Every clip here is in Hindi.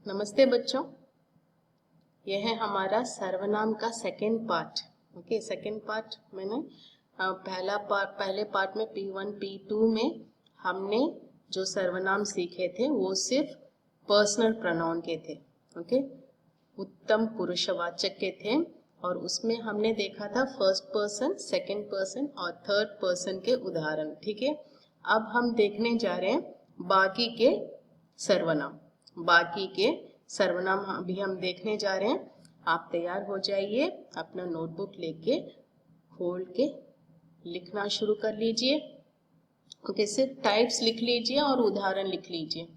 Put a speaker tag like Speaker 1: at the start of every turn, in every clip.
Speaker 1: नमस्ते बच्चों, यह है हमारा सर्वनाम का second part. Okay, second part मैंने पहले पार्ट में P1 P2 में हमने जो सर्वनाम सीखे थे वो सिर्फ पर्सनल प्रोनाउन के थे। ओके, उत्तम पुरुषवाचक के थे और उसमें हमने देखा था फर्स्ट पर्सन, सेकेंड पर्सन और थर्ड पर्सन के उदाहरण। ठीक है, अब हम देखने जा रहे हैं बाकी के सर्वनाम। अभी हम देखने जा रहे हैं। आप तैयार हो जाइए, अपना नोटबुक लेके खोल के लिखना शुरू कर लीजिए। ओके, सिर्फ टाइप्स लिख लीजिए और उदाहरण लिख लीजिए।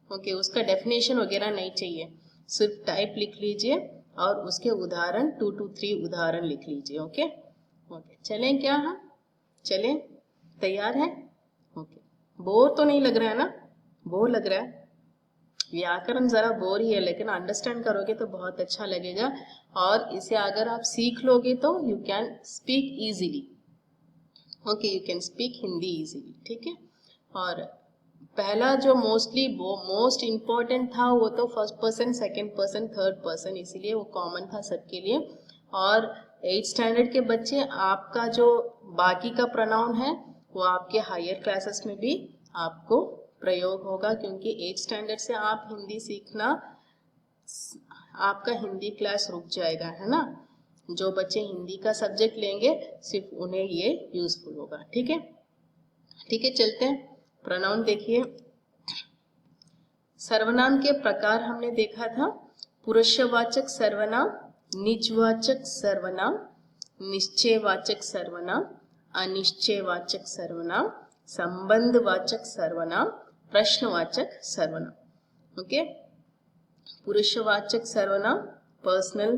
Speaker 1: ओके, उसका डेफिनेशन वगैरह नहीं चाहिए, सिर्फ टाइप लिख लीजिए और उसके उदाहरण 2 to 3 उदाहरण लिख लीजिए। ओके ओके, चलें क्या? हम चलें, तैयार हैं? ओके, बोर तो नहीं लग रहा है ना? बोर लग रहा है? व्याकरण जरा बोर ही है, लेकिन अंडरस्टैंड करोगे तो बहुत अच्छा लगेगा और इसे अगर आप सीख लोगे तो you can speak easily. Okay, you can speak Hindi easily. ठीक है, और पहला जो मोस्ट इम्पोर्टेंट था वो तो first person, second person, third person, इसीलिए वो कॉमन था सबके लिए। और 8th स्टैंडर्ड के बच्चे, आपका जो बाकी का प्रोनाउन है वो आपके हायर क्लासेस में भी आपको प्रयोग होगा, क्योंकि 8th स्टैंडर्ड से आप हिंदी सीखना, आपका हिंदी क्लास रुक जाएगा, है ना। जो बच्चे हिंदी का सब्जेक्ट लेंगे सिर्फ उन्हें ये यूजफुल होगा। ठीक है, ठीक है, चलते हैं। प्रोनाउन देखिए, सर्वनाम के प्रकार हमने देखा था। पुरुषवाचक सर्वनाम, निजवाचक सर्वनाम, निश्चयवाचक सर्वनाम, अनिश्चयवाचक सर्वनाम, संबंधवाचक सर्वनाम, प्रश्नवाचक सर्वनाम। ओके, पुरुषवाचक सर्वनाम पर्सनल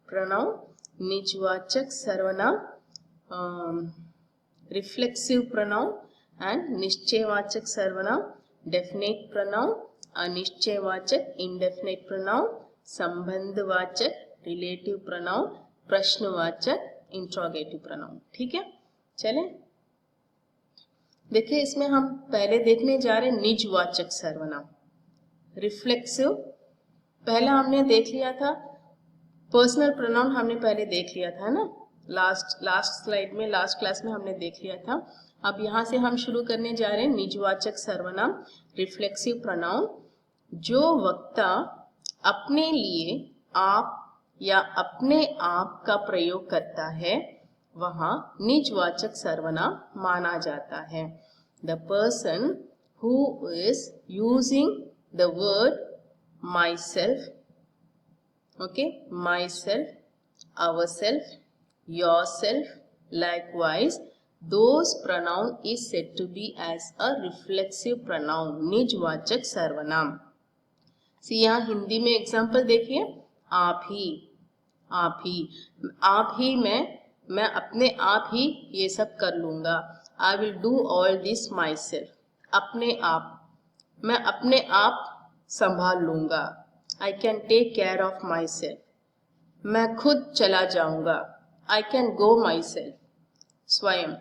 Speaker 1: प्रोनाउन, निजवाचक सर्वनाम रिफ्लेक्सिव प्रोनाउन एंड निश्चयवाचक सर्वनाम डेफिनेट प्रोनाउन, अनिश्चयवाचक इंडेफिनेट प्रोनाउन, संबंधवाचक रिलेटिव प्रोनाउन, प्रश्नवाचक इंट्रोगेटिव प्रोनाउन। ठीक है, चलें देखिए, इसमें हम पहले देखने जा रहे हैं निजवाचक सर्वनाम, रिफ्लेक्सिव। पहला हमने देख लिया था, पर्सनल प्रोनाउन हमने पहले देख लिया था ना, लास्ट स्लाइड में, लास्ट क्लास में हमने देख लिया था। अब यहाँ से हम शुरू करने जा रहे हैं निजवाचक सर्वनाम, रिफ्लेक्सिव प्रोनाउन। जो वक्ता अपने लिए आप या अपने आप का प्रयोग करता है वहाँ निजवाचक सर्वनाम माना जाता है। The person who is using the word myself, okay, myself, ourself, yourself, likewise, those pronoun is said to be as a reflexive pronoun, निजवाचक सर्वनाम। यहाँ हिंदी में एग्जाम्पल देखिए, आप ही, आप ही, आप ही मैं अपने आप ही ये सब कर लूंगा। I will do all this myself, अपने आप, मैं अपने आप संभाल लूंगा। I can take care of myself, मैं खुद चला जाऊंगा। I can go myself, स्वयं,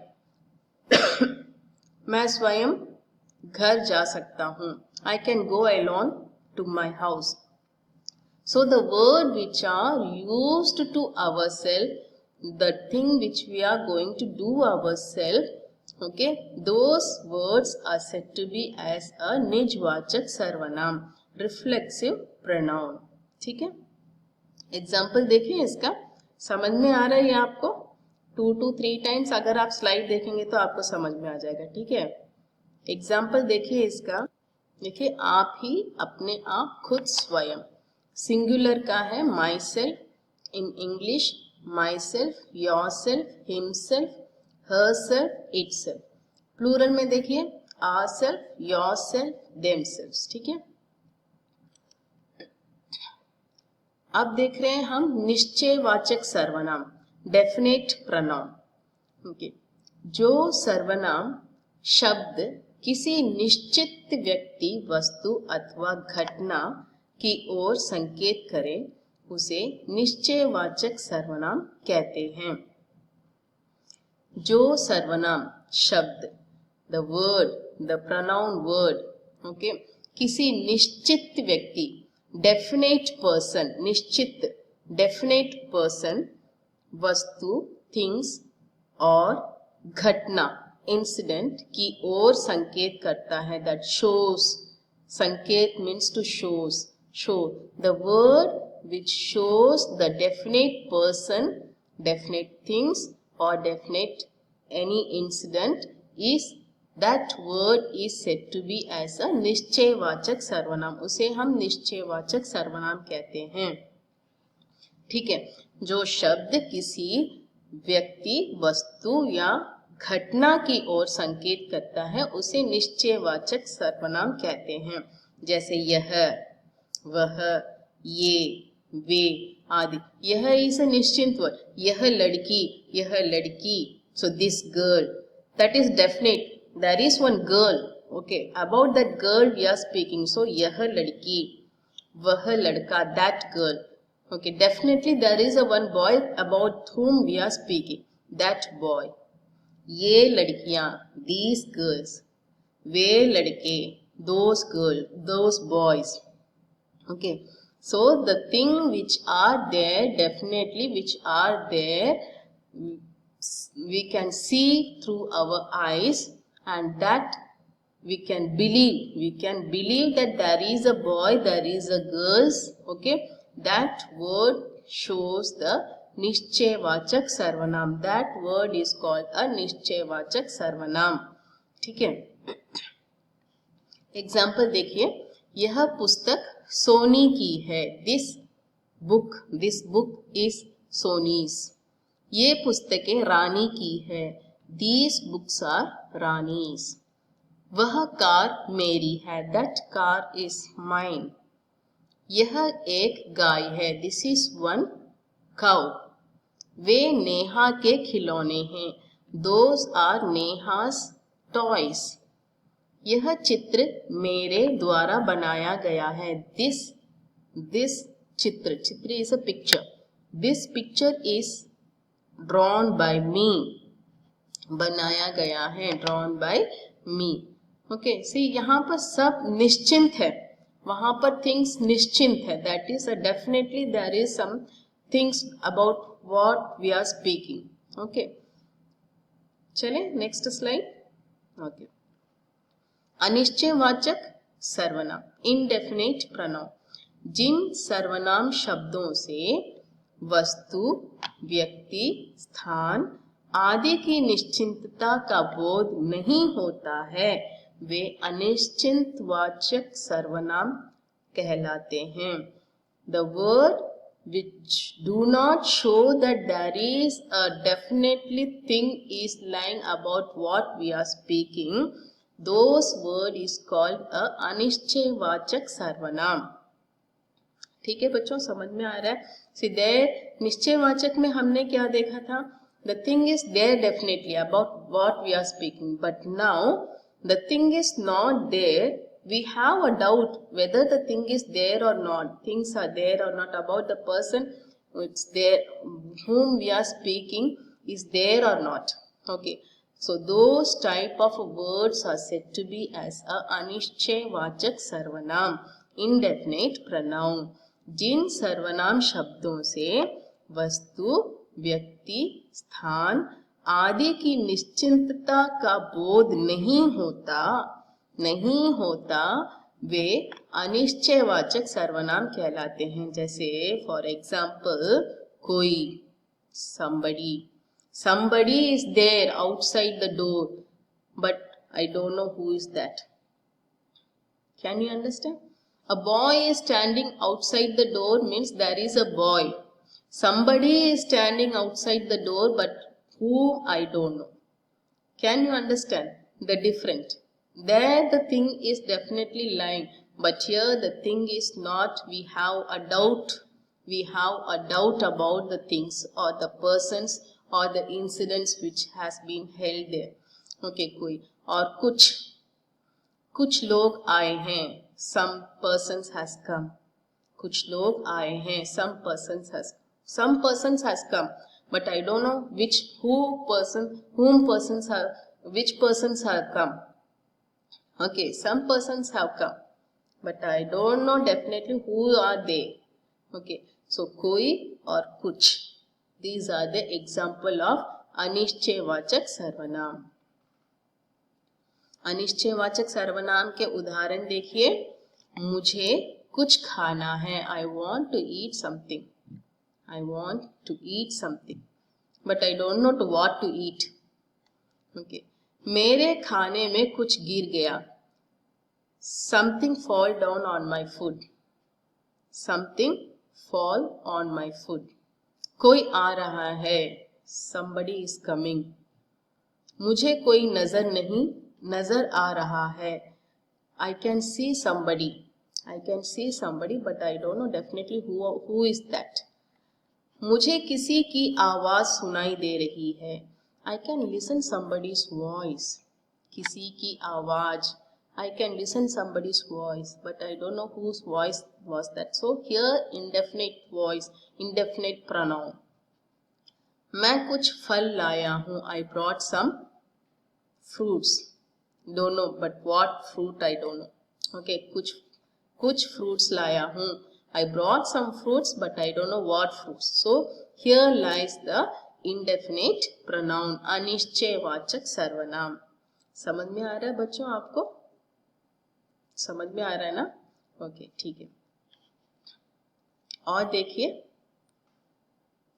Speaker 1: मैं स्वयं घर जा सकता हूँ। I can go alone to my house. So the word which are used to ourselves, the thing which we are going to do ourselves, okay, those words are said to be as a निजवाचक सर्वनाम, reflexive pronoun। ठीक है, एग्जाम्पल देखिए, इसका समझ में आ रहा है ये आपको? 2 to 3 टाइम्स अगर आप स्लाइड देखेंगे तो आपको समझ में आ जाएगा। ठीक है, एग्जाम्पल देखिए इसका, देखिए, आप ही, अपने आप, खुद, स्वयं। सिंगुलर का है myself, in English myself, yourself, himself, herself, itself. Plural में देखिए ourself, yourself, themself. ठीक है, अब देख रहे हैं हम निश्चयवाचक सर्वनाम, डेफिनेट प्रोनाउन। ओके, जो सर्वनाम शब्द किसी निश्चित व्यक्ति, वस्तु अथवा घटना की ओर संकेत करे उसे निश्चयवाचक सर्वनाम कहते हैं। जो सर्वनाम शब्द, the word, the pronoun word, okay, किसी निश्चित व्यक्ति, डेफिनेट पर्सन, निश्चित, डेफिनेट पर्सन, वस्तु, थिंग्स और घटना, इंसिडेंट की ओर संकेत करता है. दैट शोज, संकेत means to shows, show. The word which shows the definite person, definite things or definite any incident is, that word is said to be as a निश्चयवाचक सर्वनाम. उसे हम निश्चयवाचक सर्वनाम कहते हैं. ठीक है. जो शब्द किसी व्यक्ति, वस्तु या घटना की ओर संकेत करता है उसे निश्चयवाचक सर्वनाम कहते हैं. जैसे यह, वह, ये, वे आदि. यह इज अ निश्चित वर्ड. यह लड़की, यह लड़की. So this girl, that is definite. There is one girl. Okay, about that girl we are speaking. So यह लड़की, वह लड़का, that girl. Okay, definitely there is a one boy about whom we are speaking, that boy. ये लड़कियां, these girls. वे लड़के, those girls, those boys. Okay, so the thing which are there, definitely which are there, we can see through our eyes, and that we can believe that there is a boy, there is a girls. Okay, that word shows the निश्चयवाचक सर्वनाम. that word is called a निश्चयवाचक सर्वनाम. ठीक है. एग्जाम्पल देखिए. यह पुस्तक सोनी की है. This book is Soni's. ये पुस्तकें रानी की है. These books are Rani's. वह कार मेरी है. That car is mine. यह एक गाय है. This is one cow. वे नेहा के खिलौने हैं. Those are Neha's toys. यह चित्र मेरे द्वारा बनाया गया है. दिस चित्र is a picture. This picture is drawn by me. बनाया गया है, drawn by me. Okay, see यहाँ पर सब निश्चिंत है, वहां पर थिंग्स निश्चिंत है. That is definitely there is some things about what we are speaking. Okay, चले नेक्स्ट स्लाइड. ओके, अनिश्चयवाचक सर्वनाम, इनडेफिनेट प्रोनाउन. जिन सर्वनाम शब्दों से वस्तु, व्यक्ति, स्थान आदि की निश्चितता का बोध नहीं होता है वे अनिश्चितवाचक सर्वनाम कहलाते हैं. The word which do not show that there is a definitely thing is lying about what we are speaking, those word is called a अनिश्चयवाचक सर्वनाम. ठीक है बच्चों, समझ में आ रहा है. सीधे निश्चयवाचक में हमने क्या देखा था? the thing is there definitely about what we are speaking, but now the thing is not there. We have a doubt whether the thing is there or not. Things are there or not about the person it's there whom we are speaking is there or not. Okay, so those type of words are said to be as a अनिश्चयवाचक सर्वनाम, indefinite pronoun. जिन सर्वनाम शब्दों से वस्तु, व्यक्ति, स्थान आदि की निश्चितता का बोध नहीं होता वे अनिश्चयवाचक सर्वनाम कहलाते हैं. जैसे फॉर एग्जाम्पल, कोई, somebody is there outside the door, but I don't know who is that. Can you understand? A boy is standing outside the door means there is a boy. Somebody is standing outside the door, but whom I don't know. Can you understand the difference? There the thing is definitely lying, but here the thing is not. We have a doubt about the things or the persons or the incidents which has been held there. Okay, कोई और कुछ लोग आए हैं. Some persons has come. कुछ लोग आए हैं. Some persons has come, but I don't know which persons have come. Okay, some persons have come. but I don't know definitely who are they. Okay, so कोई और कुछ, these are the example of अनिश्चयवाचक सर्वनाम. अनिश्चयवाचक सर्वनाम के उदाहरण देखिए. मुझे कुछ खाना है. I want to eat something. I want to eat something, but I don't know to what to eat. Okay. मेरे खाने में कुछ गिर गया. Something fall down on my food. Something fall on my food. कोई आ रहा है. Somebody is coming. मुझे कोई नजर नहीं नजर आ रहा है. I can see somebody. I can see somebody, but I don't know definitely who is that. मुझे किसी की आवाज सुनाई दे रही है. I can listen somebody's voice. किसी की आवाज. I can listen somebody's voice, but I don't know whose voice was that. So here indefinite voice, indefinite pronoun. मैं कुछ फल लाया हूँ. I brought some fruits. Don't know, but what fruit I don't know. Okay, कुछ fruits लाया हूँ. I brought some fruits, but I don't know what fruits. So here lies the indefinite pronoun, अनिश्चयवाचक सर्वनाम. समझ में आ रहा है बच्चों आपको? समझ में आ रहा है ना? ओके, ठीक है. और देखिए,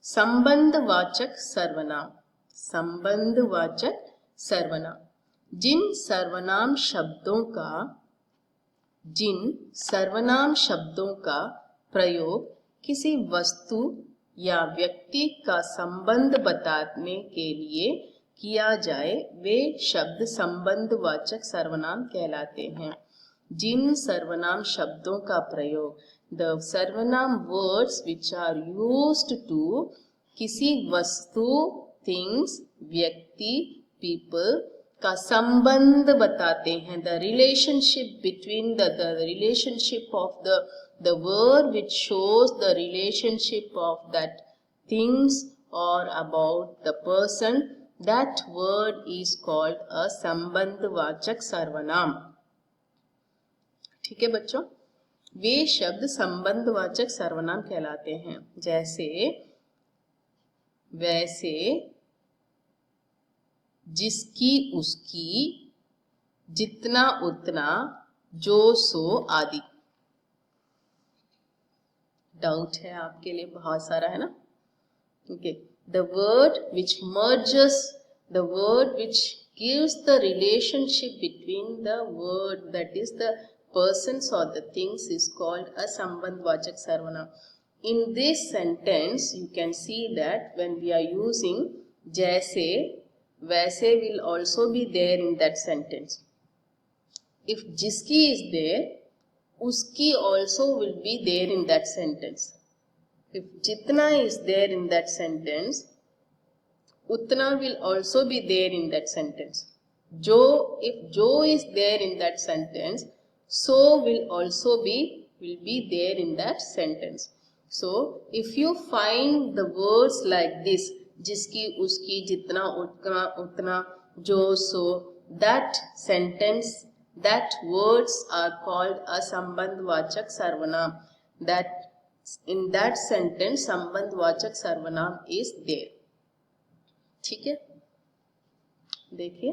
Speaker 1: संबंधवाचक सर्वनाम. संबंधवाचक सर्वनाम. जिन सर्वनाम शब्दों का प्रयोग किसी वस्तु या व्यक्ति का संबंध बताने के लिए किया जाए, वे शब्द संबंधवाचक सर्वनाम कहलाते हैं. जिन सर्वनाम शब्दों का प्रयोग, the सर्वनाम words which are used to किसी वस्तु, things, व्यक्ति, people का संबंध बताते हैं. The relationship between the relationship of the word which shows the relationship of that things or about the person, that word is called a संबंधवाचक सर्वनाम. ठीक है बच्चों, वे शब्द संबंधवाचक सर्वनाम कहलाते हैं. जैसे, वैसे, जिसकी, उसकी, जितना, उतना, जो, सो आदि. डाउट है आपके लिए बहुत सारा, है ना? Okay. The word which merges, the word which gives the relationship between the word, that is the persons or the things, is called a sambandhvachak sarvanam. In this sentence you can see that when we are using jaise, वैसे will also be there in that sentence. If जिसकी is there, उसकी also will be there in that sentence. If जितना is there in that sentence, उतना will also be there in that sentence. जो, if जो is there in that sentence, so will also be there in that sentence. So if you find the words like this, जिसकी, उसकी, जितना, उतना, जो, सो, that sentence, that words are called a संबंधवाचक सर्वनाम. That in that sentence संबंधवाचक सर्वनाम is there. ठीक है, देखिए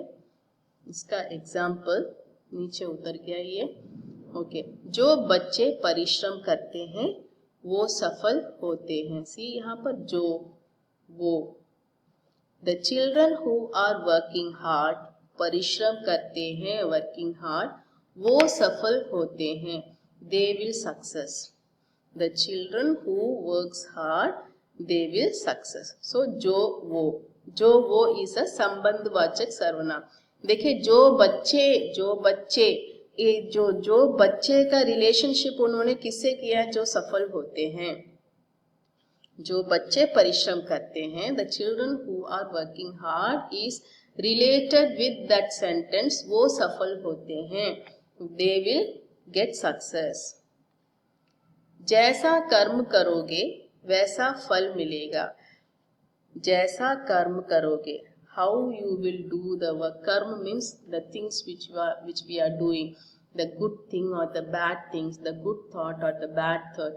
Speaker 1: इसका एग्जाम्पल नीचे उतर गया ये. ओके. जो बच्चे परिश्रम करते हैं वो सफल होते हैं. सी यहाँ पर जो, वो. The children who are working hard, परिश्रम करते हैं, working hard, वो सफल होते हैं. They will success. The children who works hard, they will success. So जो, वो is a संबंधवाचक सर्वनाम. देखिए, जो बच्चे, ये जो बच्चे का रिलेशनशिप उन्होंने किससे किया है? जो सफल होते हैं. जो बच्चे परिश्रम करते हैं, the children who are working hard is related with that sentence. वो सफल होते हैं. They will get success. जैसा कर्म करोगे वैसा फल मिलेगा. जैसा कर्म करोगे, how you will do the work. Karma means the things which we are doing. the good thing or the bad things, the good thought or the bad thought,